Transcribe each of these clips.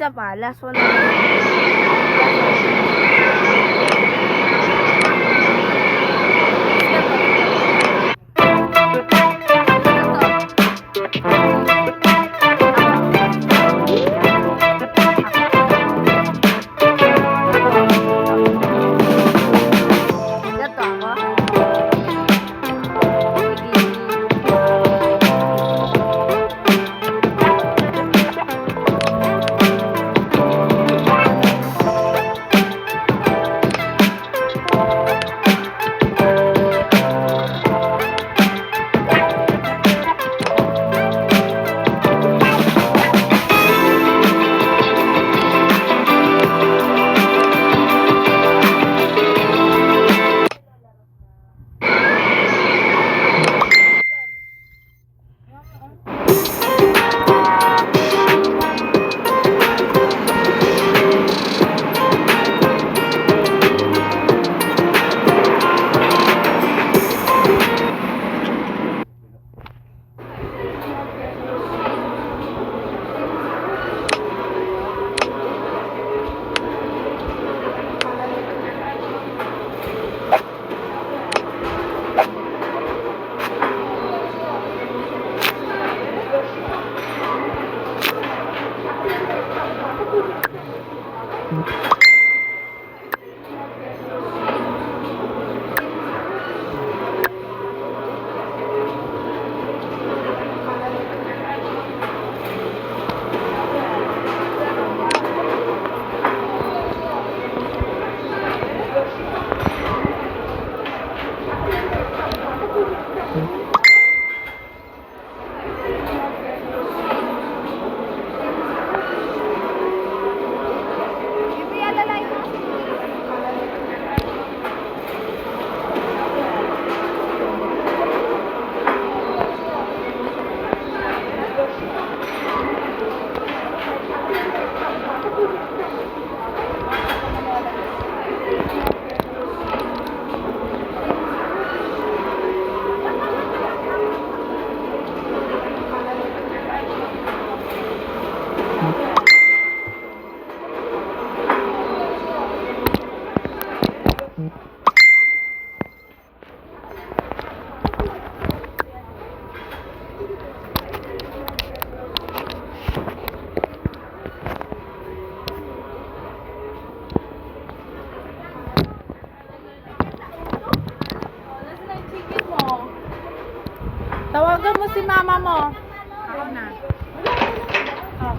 Isa pa, last one. Tawagan mo si mama mo. Ako na. Oh.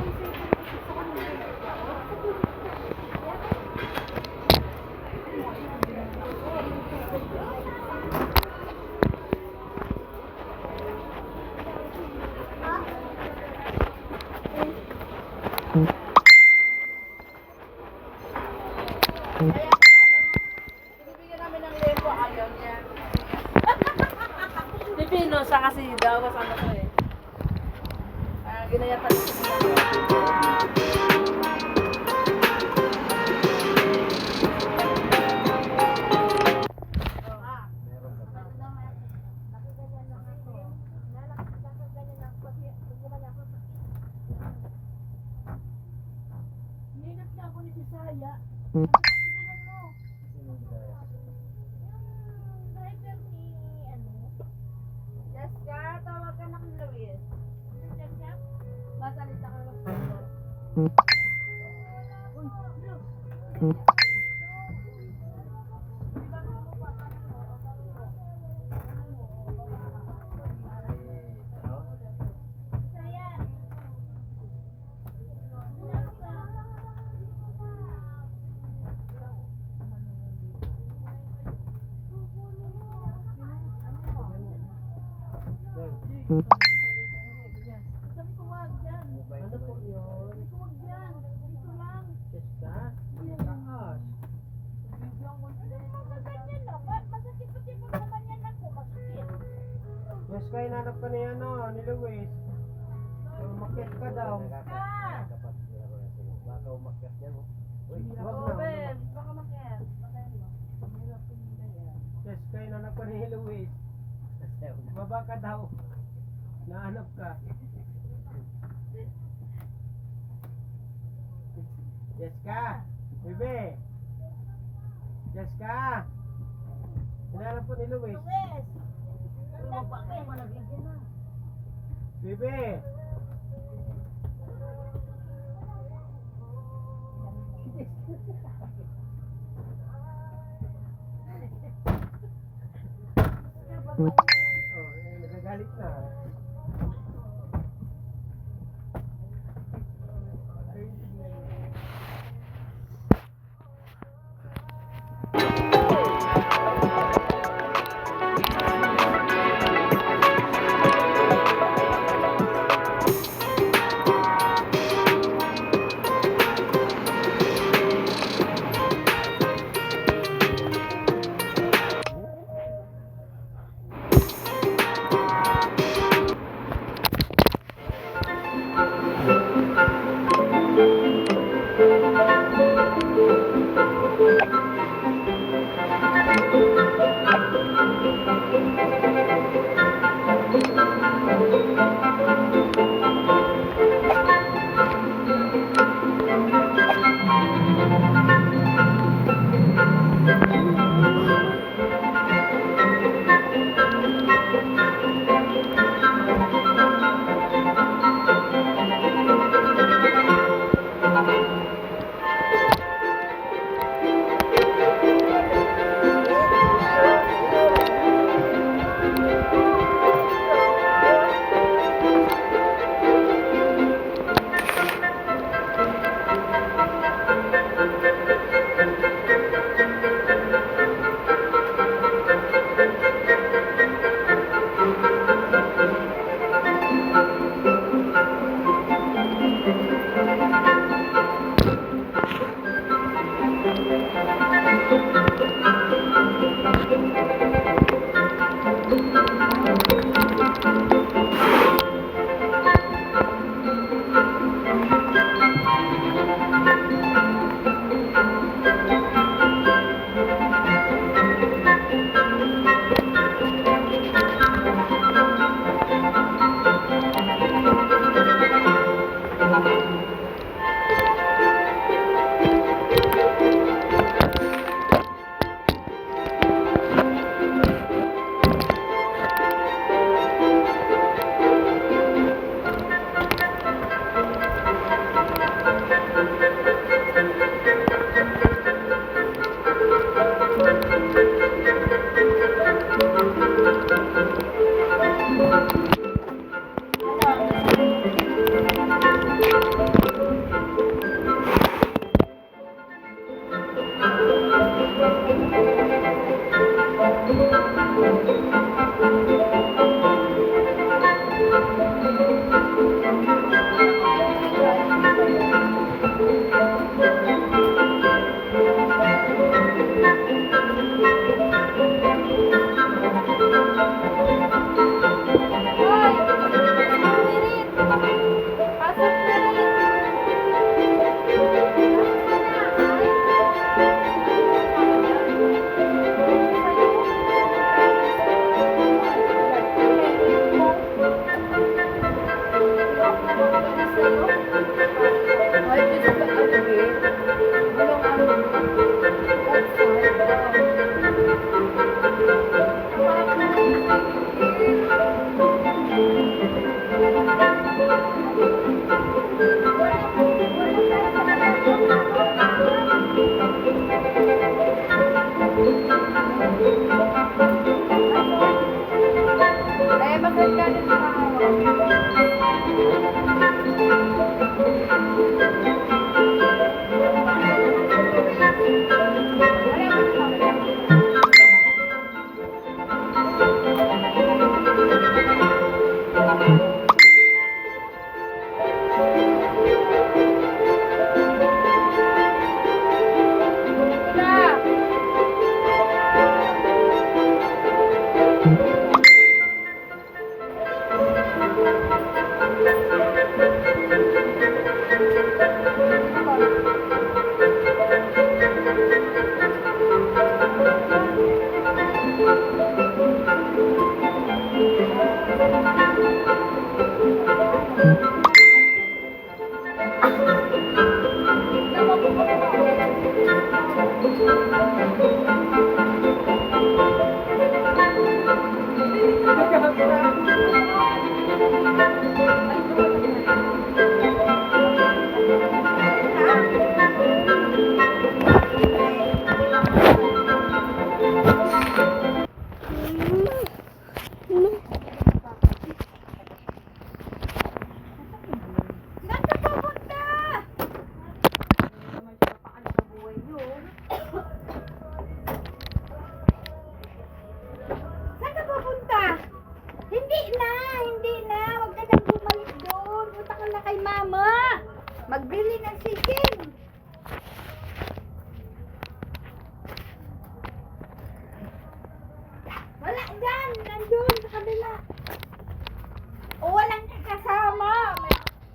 Binibigyan namin ng lempo, ayaw niya. Pipino siya kasi daw kasama ko eh. Ginayatan siya. Ninap na ako ni Bisaya. Jessica, tawagan na kang Luis. Jessica, masalita ka lang. Sabi ko wag yan. Ano po yun? Sabi ko wag yan. Dito lang. Jessica? Hindi yan ahas. Masakit pati pag naman yan ako, masakit. Jessica, hinanap ka ni ni Luis. Umakyat ka daw. Baka umakyat yan. Uy, wag na. Ben, baka makit. Jessica, hinanap ka ni Luis. Baba ka daw. Nahanap ka. Jessica! Bebe! Jessica! Hinahanap po ni Luis. Luis! Ganda pa kayo, malabigyan na. Bebe! Oh, nagagalit na.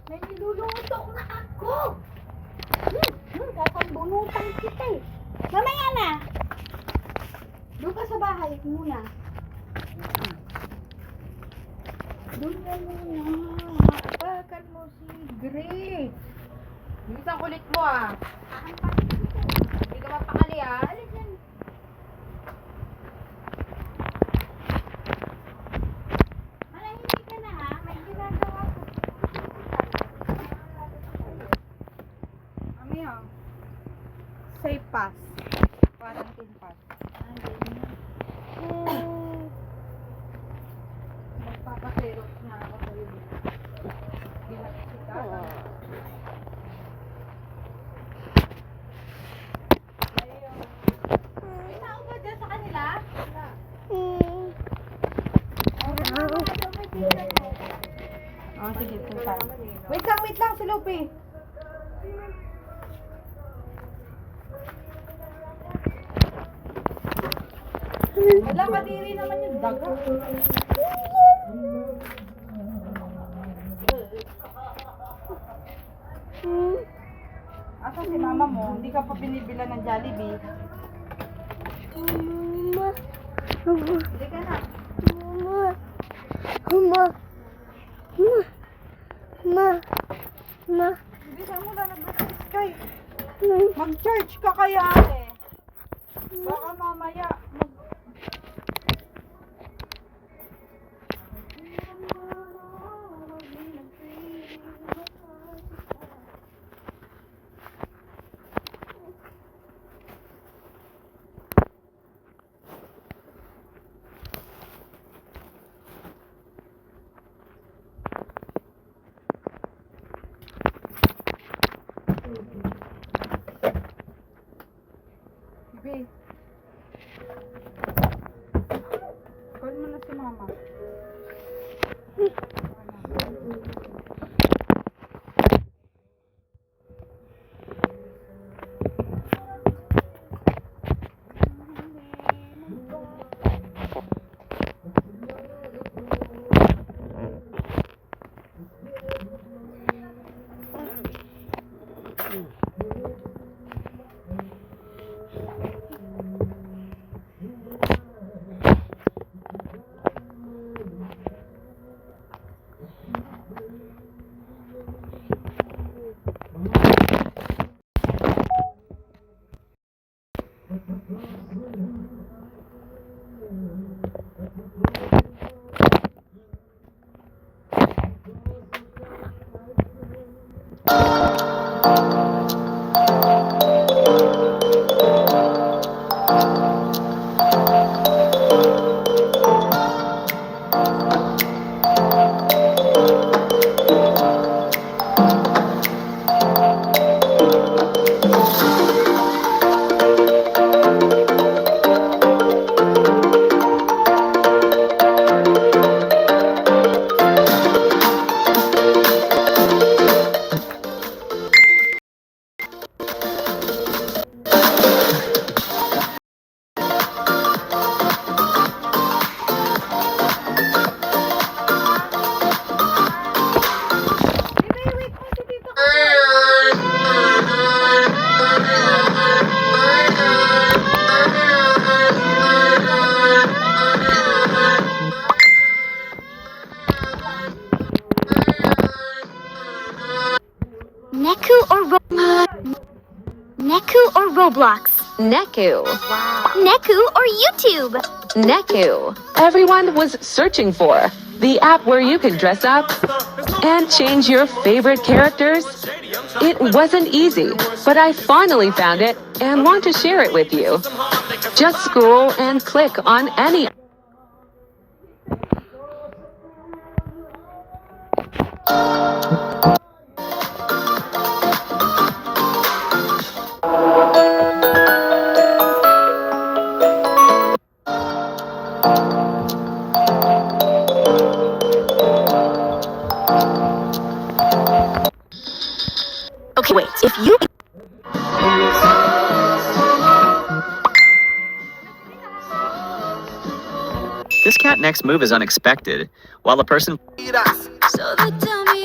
May nilulutok na ako! Kasambunutan kita eh. Mamaya na! Doon ka sa bahay muna. Doon ka muna. Apakan mo si Grace. Isang kulit mo ah. Hindi ka mapakali ah. Alis yan. Malahimik ka na ha. May ginagawa ko. Mami ah. Safe pass. Quarantine pass. Magpapaserot na ako sa iyo. Ginagsikat. May tao ba dyan sa kanila? Wala. Oh, sige, punta. Wait lang, si Lupi. Wala, kadiri naman yung daga. Asa si mama mo? Hindi ka pa binibila ng Jollibee. Hindi ka na. Hindi ka mo lalabas kay. Mag-charge ka kaya eh. Baka mamaya. Babe. Call mo na si mama. Neku or Roblox? Neku. Neku or YouTube? Neku. Everyone was searching for the app where you can dress up and change your favorite characters. It wasn't easy, but I finally found it and want to share it with you. Just scroll and click on any Okay, wait. If you This cat next move is unexpected. While a person so they tell me